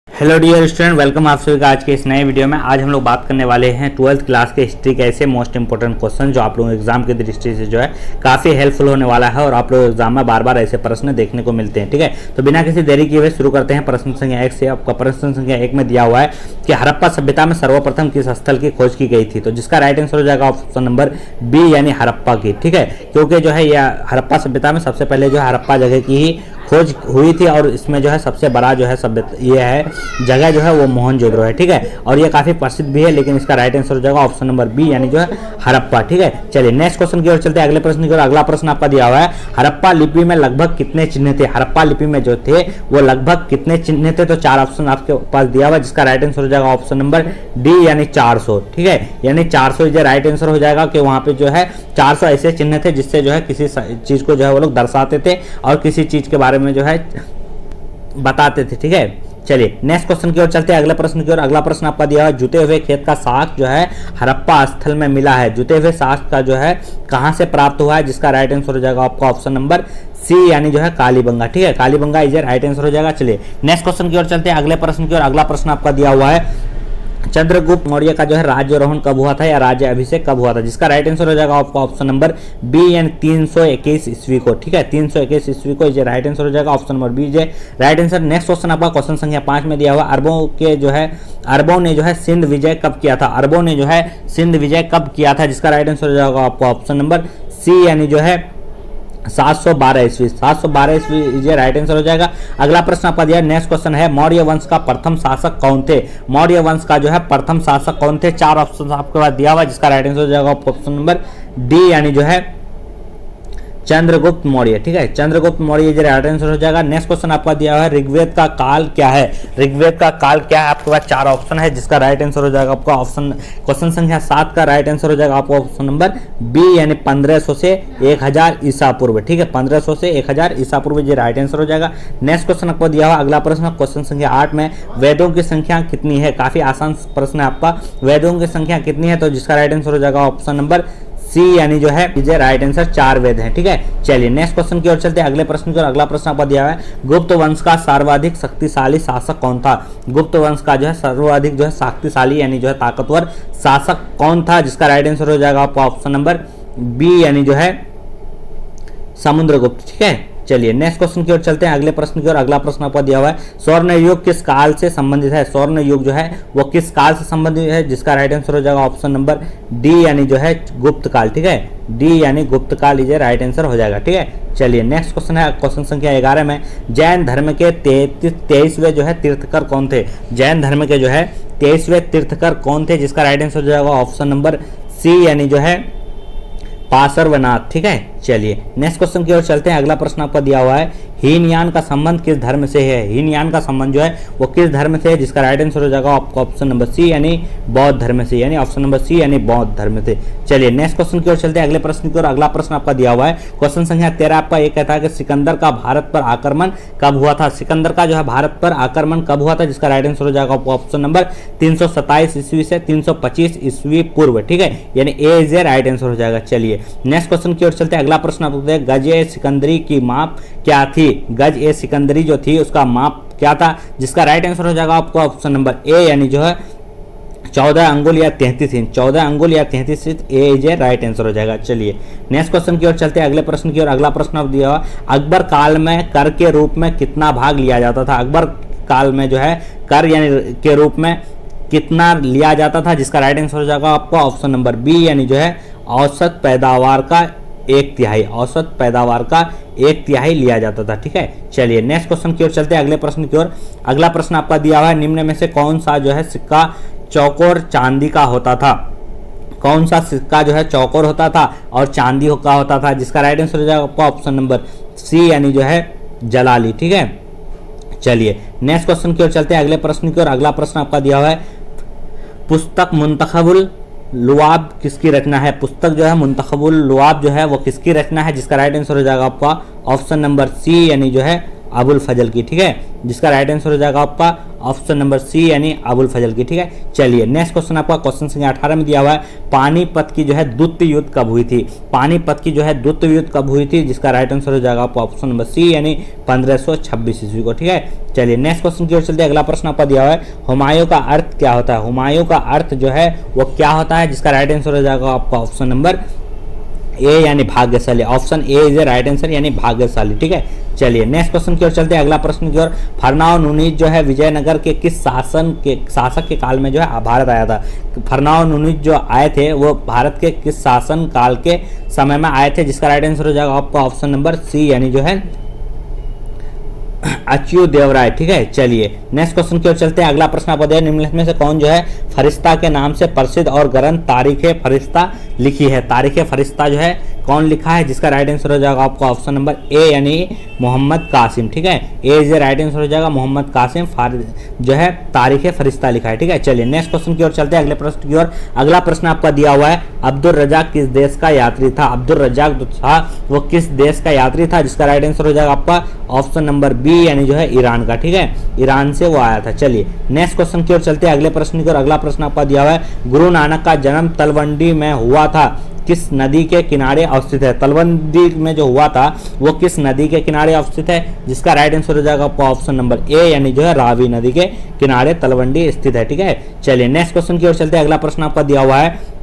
Hello dear student, welcome आप सभी का आज के इस नए वीडियो में। आज हम लोग बात करने वाले हैं 12th क्लास के हिस्ट्री के ऐसे मोस्ट इंपोर्टेंट क्वेश्चन जो आप लोगों को एग्जाम की दृष्टि से जो है काफ़ी हेल्पफुल होने वाला है और आप लोग एग्जाम में बार बार ऐसे प्रश्न देखने को मिलते हैं। ठीक है, तो बिना किसी देरी किए हुए शुरू करते हैं। प्रश्न संख्या 1 से। आपका प्रश्न संख्या 1 में दिया हुआ है कि हड़प्पा सभ्यता में सर्वप्रथम किस स्थल की खोज की गई थी, तो जिसका राइट आंसर हो जाएगा ऑप्शन नंबर बी यानी हड़प्पा की। ठीक है, क्योंकि जो है यह हड़प्पा सभ्यता में सबसे पहले जो है हड़प्पा जगह की ही खोज हुई थी और इसमें जो है सबसे बड़ा जो है सभ्यता ये है जगह जो है वो मोहनजोदड़ो है। ठीक है, और ये काफी प्रसिद्ध भी है, लेकिन इसका राइट आंसर हो जाएगा ऑप्शन नंबर बी यानी जो है हड़प्पा। ठीक है, चलिए नेक्स्ट क्वेश्चन की ओर चलते हैं। अगले प्रश्न की ओर। अगला प्रश्न आपका दिया हुआ है हड़प्पा लिपि में लगभग कितने चिन्ह थे। हड़प्पा लिपि में जो थे वो लगभग कितने चिन्ह थे, तो 4 ऑप्शन आपके पास दिया हुआ है, जिसका राइट आंसर हो जाएगा ऑप्शन नंबर डी यानी 400। ठीक है, यानी 400 जो राइट आंसर हो जाएगा कि वहां पे जो है 400 ऐसे चिन्ह थे जिससे जो है किसी चीज को जो है वो लोग दर्शाते थे और किसी चीज के बारे में जो है बताते थे। ठीक है, चलिए नेक्स्ट क्वेश्चन की ओर चलते हैं। अगले प्रश्न की ओर। अगला प्रश्न आपका दिया हुआ है जुते हुए खेत का साख जो है हड़प्पा स्थल में मिला है। जुते हुए साख का जो है कहां से प्राप्त हुआ है, जिसका राइट आंसर हो जाएगा आपका ऑप्शन नंबर सी यानी जो है कालीबंगा। ठीक है, कालीबंगा इज राइट आंसर हो जाएगा। चलिए नेक्स्ट क्वेश्चन की ओर चलते हैं। अगले प्रश्न की ओर। अगला प्रश्न आपका दिया हुआ है चंद्रगुप्त मौर्य का जो है राज्यारोहण कब हुआ था या राज्य अभिषेक कब हुआ था, जिसका राइट आंसर हो जाएगा आपका ऑप्शन नंबर बी यानी 321 ईस्वी को। ठीक है, 321 ईस्वी को ये राइट आंसर हो जाएगा option number B J right answer. Next question आपका क्वेश्चन संख्या 5 में दिया हुआ अरबों ने जो है सिंध विजय कब किया था। अरबों ने जो है सिंध विजय कब किया था, जिसका राइट आंसर हो जाएगा आपको ऑप्शन नंबर सी यानी जो है 712 ईस्वी। 712 ईस्वी ये राइट आंसर हो जाएगा। अगला प्रश्न आपका दिया नेक्स्ट क्वेश्चन है मौर्य वंश का प्रथम शासक कौन थे। मौर्य वंश का जो है प्रथम शासक कौन थे। 4 ऑप्शन आपके पास दिया हुआ है, जिसका राइट आंसर हो जाएगा ऑप्शन नंबर डी यानी जो है चंद्रगुप्त मौर्य। ठीक है, चंद्रगुप्त मौर्य जो राइट आंसर हो जाएगा। नेक्स्ट क्वेश्चन आपका दिया हुआ है ऋग्वेद का काल क्या है। ऋग्वेद का काल क्या है, आपके पास 4 ऑप्शन है, जिसका राइट आंसर हो जाएगा आपका ऑप्शन क्वेश्चन संख्या 7 का राइट आंसर हो जाएगा आपको ऑप्शन नंबर बी यानी 1500 से 1000 ईसा पूर्व। ठीक है, 1500 से 1000 ईसा पूर्व ये राइट आंसर हो जाएगा। नेक्स्ट क्वेश्चन आपको दिया हुआ अगला प्रश्न क्वेश्चन संख्या 8 में वेदों की संख्या कितनी है। काफी आसान प्रश्न है आपका, वेदों की संख्या कितनी है, तो जिसका राइट आंसर हो जाएगा ऑप्शन नंबर सी यानी जो है राइट आंसर 4 वेद हैं। ठीक है, चलिए नेक्स्ट क्वेश्चन की ओर चलते हैं। अगले प्रश्न की ओर। अगला प्रश्न आपको दिया है गुप्त वंश का सर्वाधिक शक्तिशाली शासक कौन था। गुप्त वंश का जो है सर्वाधिक जो है शक्तिशाली यानी जो है ताकतवर शासक कौन था, जिसका राइट आंसर हो जाएगा आपको ऑप्शन नंबर बी यानी जो है समुद्रगुप्त। ठीक है, चलिए नेक्स्ट क्वेश्चन की ओर चलते हैं। अगले प्रश्न की ओर। अगला प्रश्न आपको दिया हुआ है स्वर्ण युग किस काल से संबंधित है। स्वर्ण युग जो है वो किस काल से संबंधित है, जिसका राइट आंसर हो जाएगा ऑप्शन नंबर डी यानी जो है गुप्त काल। ठीक है, डी यानी गुप्त काल इज राइट आंसर हो जाएगा। ठीक है, चलिए नेक्स्ट क्वेश्चन है क्वेश्चन संख्या 11 में जैन धर्म के 23वें जो है तीर्थकर कौन थे। जैन धर्म के जो है 23वें तीर्थकर कौन थे, जिसका राइट आंसर हो जाएगा ऑप्शन नंबर सी यानी जो है पार्श्वनाथ। ठीक है, चलिए नेक्स्ट क्वेश्चन की ओर चलते हैं। अगला प्रश्न आपका दिया हुआ है हीनयान का संबंध किस धर्म से है। हीनयान का संबंध जो है वो किस धर्म से है, जिसका राइट आंसर हो जाएगा आपको ऑप्शन नंबर सी यानी बौद्ध धर्म से, यानी ऑप्शन नंबर सी यानी बौद्ध धर्म से। चलिए नेक्स्ट क्वेश्चन की ओर चलते हैं। अगले प्रश्न की ओर। अगला प्रश्न आपका दिया हुआ है क्वेश्चन संख्या 13 आपका ये कहता है कि सिकंदर का भारत पर आक्रमण कब हुआ था। सिकंदर का जो है भारत पर आक्रमण कब हुआ था, जिसका राइट आंसर हो जाएगा ऑप्शन नंबर 327 ईस्वी से 325 ईस्वी पूर्व। ठीक है, यानी ए इज राइट आंसर हो जाएगा। चलिए नेक्स्ट क्वेश्चन की ओर चलते हैं। अगला प्रश्न आपको गज ए सिकंदरी की माप क्या थी। गज ए सिकंदरी जो थी उसका माप क्या था, जिसका राइट आंसर हो जाएगा आपको ऑप्शन नंबर ए यानी जो है 14 अंगुल या 33 इंच। 14 अंगुल या 33 inch A is right answer हो जाएगा। चलिए नेक्स्ट क्वेश्चन की ओर चलते हैं। अगले प्रश्न की ओर। अगला प्रश्न आप दिया हुआ अकबर काल में कर के रूप में कितना भाग लिया जाता था। अकबर काल में जो है कर यानी के रूप में कितना लिया जाता था, जिसका राइट आंसर हो जाएगा आपको ऑप्शन नंबर बी यानी जो है औसत पैदावार का 1/3। औसत पैदावार का 1/3 लिया जाता था। ठीक है, चलिए नेक्स्ट क्वेश्चन की ओर चलते हैं। अगले प्रश्न की ओर। अगला प्रश्न आपका दिया हुआ है निम्न में से कौन सा जो है सिक्का चौकोर चांदी का होता था। कौन सा सिक्का जो है चौकोर होता था और चांदी का होता था, जिसका राइट आंसर हो जाएगा आपका ऑप्शन नंबर सी यानी जो है जलाली। ठीक है, चलिए नेक्स्ट क्वेश्चन की ओर चलते हैं। अगले प्रश्न की ओर। अगला प्रश्न आपका दिया हुआ है पुस्तक मुंतखबुल लुआब किसकी रचना है। पुस्तक जो है मुंतखबुल लुआब जो है वो किसकी रचना है, जिसका राइट आंसर हो जाएगा आपका ऑप्शन नंबर सी यानी जो है अबुल फजल की, ठीक है, जिसका राइट आंसर हो जाएगा आपका ऑप्शन नंबर सी यानी अबुल फजल की, ठीक है। चलिए नेक्स्ट क्वेश्चन आपका क्वेश्चन संख्या 18 में दिया हुआ है, पानीपत की जो है द्वितीय युद्ध कब हुई थी? पानीपत की जो है द्वितीय युद्ध कब हुई थी, जिसका राइट आंसर हो जाएगा आपका ऑप्शन नंबर सी यानी 1526 ईस्वी को, ठीक है। चलिए नेक्स्ट क्वेश्चन की ओर चलते हैं। अगला प्रश्न आपका दिया हुआ है, हुमायूं का अर्थ क्या होता है? हुमायूं का अर्थ जो है वो क्या होता है, जिसका राइट आंसर हो जाएगा आपका ऑप्शन नंबर ए यानी भाग्यशाली। Option A is right answer यानी भाग्यशाली, ठीक है। चलिए नेक्स्ट क्वेश्चन की ओर चलते हैं। अगला प्रश्न की ओर, फरनाओ नुनीज जो है विजयनगर के किस शासक के काल में जो है भारत आया था? फरनाओ नुनीज जो आए थे वो भारत के किस शासन काल के समय में आए थे, जिसका राइट आंसर हो जाएगा आपका ऑप्शन नंबर सी यानी जो है अच्युत देवराय, ठीक है। चलिए नेक्स्ट क्वेश्चन की ओर चलते हैं। अगला प्रश्न आपको दिया, निम्नलिखित में से कौन जो है फरिश्ता के नाम से प्रसिद्ध और ग्रंथ तारीख फरिश्ता लिखी है? तारीख फरिश्ता जो है कौन लिखा है, जिसका राइट आंसर हो जाएगा आपका ऑप्शन नंबर ए यानी मोहम्मद कासिम, ठीक है। ए इज राइट आंसर हो जाएगा मोहम्मद कासिम जो है तारीख फरिश्ता लिखा है, ठीक है। चलिए नेक्स्ट क्वेश्चन की ओर चलते हैं। अगले प्रश्न की ओर, अगला प्रश्न आपका दिया हुआ है, अब्दुल रजाक किस देश का यात्री था? अब्दुल रजाक जो था वो किस देश का यात्री था, जिसका राइट आंसर हो जाएगा आपका ऑप्शन नंबर बी यानी जो है ईरान का, ठीक है। ईरान से वो आया था। चलिए नेक्स्ट क्वेश्चन की ओर चलते हैं। अगले प्रश्न की ओर, अगला प्रश्न आपका दिया हुआ है, गुरु नानक का जन्म तलवंडी में हुआ था, किस नदी के किनारे अवस्थित है? तलवंडी में जो हुआ था वो किस नदी के किनारे अवस्थित है, जिसका राइट आंसर हो जाएगा आपका ऑप्शन नंबर ए यानी जो है रावी नदी के किनारे तलवंडी स्थित है, ठीक है। चलिए नेक्स्ट क्वेश्चन की ओर चलते हैं। अगला प्रश्न आपका दिया हुआ है,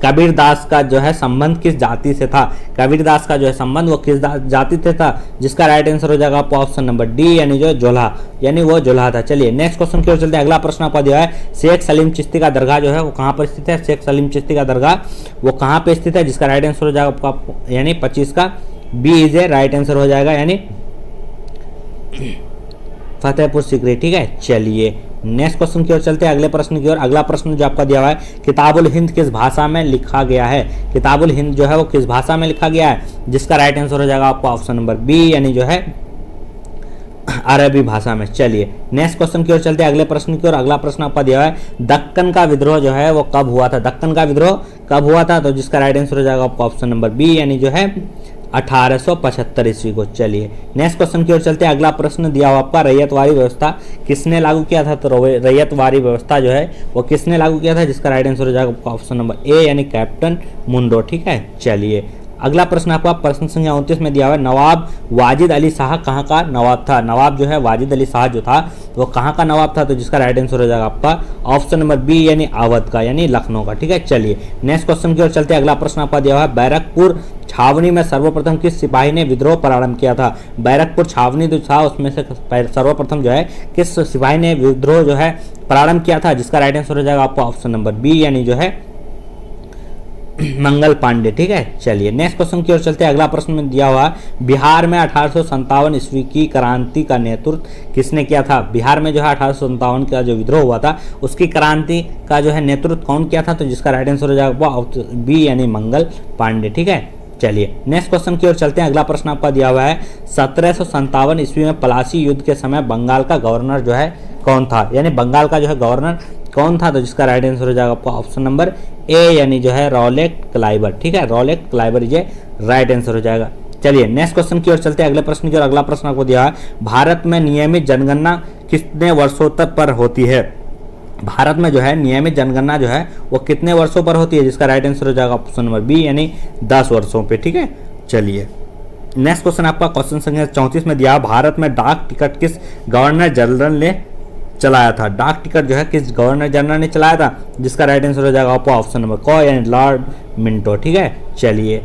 कबीरदास का जो है संबंध किस जाति से था? कबीरदास का जो है संबंध वो किस जाति से था, जिसका राइट आंसर हो जाएगा आपका ऑप्शन नंबर डी यानी जो है जोल्हा यानी वो जोल्हा था। चलिए नेक्स्ट क्वेश्चन की ओर चलते हैं। अगला प्रश्न आपका दिया है, शेख सलीम चिश्ती का दरगाह जो है वो कहाँ पर स्थित है? शेख सलीम चिश्ती का दरगाह वो कहाँ पे स्थित है, जिसका राइट आंसर हो जाएगा आपका यानी 25 का B is A right answer हो जाएगा यानी फतेहपुर सीकरी, ठीक है। चलिए नेक्स्ट क्वेश्चन की ओर चलते हैं। अगले प्रश्न की ओर, अगला प्रश्न जो आपका दिया हुआ है, किताबुल हिंद किस भाषा में लिखा गया है? किताबुल हिंद जो है वो किस भाषा में लिखा गया है, जिसका राइट आंसर हो जाएगा आपका ऑप्शन नंबर बी यानी जो है अरबी भाषा में। चलिए नेक्स्ट क्वेश्चन की ओर चलते हैं। अगले प्रश्न की ओर, अगला प्रश्न आपका दिया हुआ है, दक्कन का विद्रोह जो है वो कब हुआ था? दक्कन का विद्रोह कब हुआ था, तो जिसका राइट आंसर हो जाएगा आपका ऑप्शन नंबर बी यानी जो है 1875 ईस्वी को। चलिए नेक्स्ट क्वेश्चन की ओर चलते हैं। अगला प्रश्न दिया हुआ आपका, रैयतवारी व्यवस्था किसने लागू किया था? तो रैयतवारी व्यवस्था जो है वो किसने लागू किया था, जिसका राइट आंसर हो जाएगा आपका ऑप्शन नंबर ए यानी कैप्टन मुंडो, ठीक है। चलिए अगला प्रश्न आपका प्रश्न संख्या 29 में दिया हुआ है, नवाब वाजिद अली शाह कहाँ का नवाब था? नवाब जो है वाजिद अली शाह जो था वो कहाँ का नवाब था, तो जिसका राइट आंसर हो जाएगा आपका ऑप्शन नंबर बी यानी अवध का यानी लखनऊ का, ठीक है। चलिए नेक्स्ट क्वेश्चन की ओर चलते हैं। अगला प्रश्न आपका दिया हुआ है, बैरकपुर छावनी में सर्वप्रथम किस सिपाही ने विद्रोह प्रारंभ किया था? बैरकपुर छावनी जो था उसमें से सर्वप्रथम जो है किस सिपाही ने विद्रोह जो है प्रारंभ किया था, जिसका राइट आंसर हो जाएगा आपका ऑप्शन नंबर बी यानी जो है मंगल पांडे, ठीक है। चलिए नेक्स्ट क्वेश्चन की ओर चलते हैं। अगला प्रश्न में दिया हुआ, बिहार में 1857 ईस्वी की क्रांति का नेतृत्व किसने किया था? बिहार में जो है 1857 का जो विद्रोह हुआ था उसकी क्रांति का जो है नेतृत्व कौन किया था, तो जिसका राइट आंसर हो जाएगा बी यानी मंगल पांडे, ठीक है। चलिए नेक्स्ट क्वेश्चन की ओर चलते हैं। अगला प्रश्न आपका दिया हुआ है, 1757 ईस्वी में पलासी युद्ध के समय बंगाल का गवर्नर जो है कौन था, यानी बंगाल का जो है गवर्नर कौन था, तो जिसका राइट आंसर हो जाएगा आपका ऑप्शन नंबर ए यानी जो है रॉलेट क्लाइबर, ठीक है। रॉलेट क्लाइबर ये राइट आंसर हो जाएगा। चलिए नेक्स्ट क्वेश्चन की ओर चलते हैं। अगले प्रश्न की ओर, अगला प्रश्न आपको दिया है, भारत में नियमित जनगणना कितने वर्षों तक पर होती है? भारत में जो है नियमित जनगणना जो है वो कितने वर्षों पर होती है, जिसका राइट आंसर हो जाएगा ऑप्शन नंबर बी यानी 10 वर्षों पे, ठीक है। चलिए नेक्स्ट क्वेश्चन आपका क्वेश्चन संख्या 34 में दिया, भारत में डाक टिकट किस गवर्नर जनरल ने चलाया था? डाक टिकट जो है किस गवर्नर जनरल ने चलाया था, जिसका राइट आंसर हो जाएगा आपको ऑप्शन नंबर क यानी लॉर्ड मिंटो, ठीक है। चलिए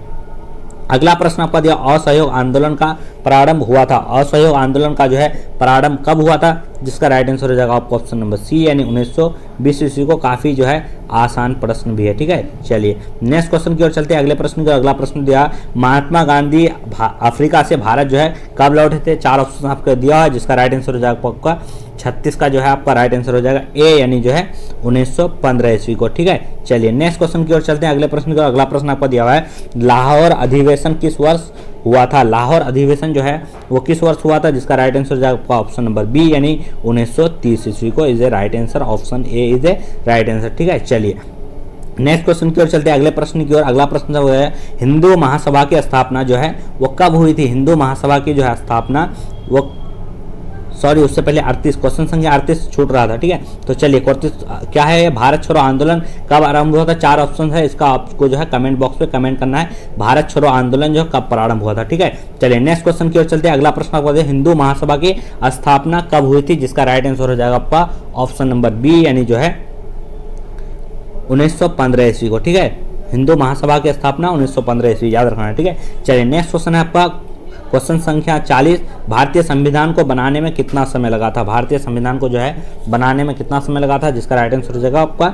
अगला प्रश्न आपका दिया, असहयोग आंदोलन का प्रारंभ हुआ था। असहयोग आंदोलन का जो है प्रारंभ कब हुआ था, जिसका राइट आंसर हो जाएगा आपको ऑप्शन नंबर सी यानी 1920 ईस्वी को। काफी जो है आसान प्रश्न भी है, ठीक है। चलिए नेक्स्ट क्वेश्चन की ओर चलते हैं। अगले प्रश्न की ओर, अगला प्रश्न दिया, महात्मा गांधी अफ्रीका से भारत जो है कब लौटे थे? 4 ऑप्शन आपको दिया है, जिसका राइट आंसर हो जाएगा आपका 36 का जो है आपका राइट आंसर हो जाएगा ए यानी जो है 1915 ईस्वी को, ठीक है। चलिए नेक्स्ट क्वेश्चन की ओर चलते हैं। अगले प्रश्न की ओर, अगला प्रश्न आपको दिया हुआ है, लाहौर अधिवेशन किस वर्ष हुआ था? लाहौर अधिवेशन जो है वो किस वर्ष हुआ था, जिसका राइट आंसर हो जाएगा आपका ऑप्शन नंबर बी यानी 1930 ईस्वी को is A right answer. Option A is A right answer, ठीक है। चलिए नेक्स्ट क्वेश्चन की ओर चलते हैं। अगले प्रश्न की ओर, अगला प्रश्न जो है, हिंदू महासभा की स्थापना जो है वो कब हुई थी? हिंदू महासभा की जो है स्थापना वो सॉरी उससे पहले 38 क्वेश्चन संख्या 38 छूट रहा था, ठीक है। तो चलिए 38 क्या है, भारत छोड़ो आंदोलन कब आरंभ हुआ था। 4 ऑप्शन है, इसका आपको जो है कमेंट बॉक्स पे कमेंट करना है, भारत छोड़ो आंदोलन जो कब प्रारंभ हुआ था, ठीक है। चलिए नेक्स्ट क्वेश्चन की ओर चलते हैं। अगला प्रश्न आपको हिंदू महासभा की स्थापना कब हुई थी, जिसका राइट आंसर हो जाएगा आपका ऑप्शन नंबर बी, यानी जो है 1915 ईस्वी को, ठीक है। हिंदू महासभा की स्थापना 1915 ईस्वी, याद रखना है, ठीक है। चलिए नेक्स्ट क्वेश्चन है आपका क्वेश्चन संख्या 40, भारतीय संविधान को बनाने में कितना समय लगा था। भारतीय संविधान को जो है बनाने में कितना समय लगा था, जिसका राइट आंसर हो जाएगा आपका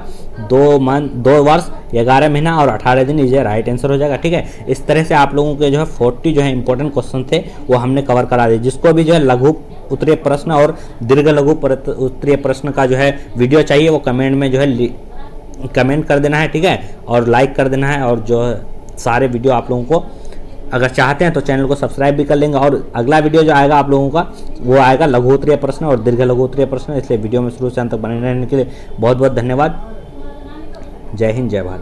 2 वर्ष 11 महीना और 18 दिन, ये राइट आंसर हो जाएगा, ठीक है। इस तरह से आप लोगों के जो है 40 जो है इंपॉर्टेंट क्वेश्चन थे वो हमने कवर करा दिए। जिसको भी जो है लघु उत्तरीय प्रश्न और दीर्घ लघु उत्तरीय प्रश्न का जो है वीडियो चाहिए वो कमेंट में जो है कमेंट कर देना है, ठीक है, और लाइक कर देना है। और जो है सारे वीडियो आप लोगों को अगर चाहते हैं तो चैनल को सब्सक्राइब भी कर लेंगे। और अगला वीडियो जो आएगा आप लोगों का वो आएगा लघु उत्तरीय प्रश्न और दीर्घ लघु उत्तरीय प्रश्न। इसलिए वीडियो में शुरू से अंत तक बने रहने के लिए बहुत बहुत धन्यवाद। जय हिंद, जय भारत।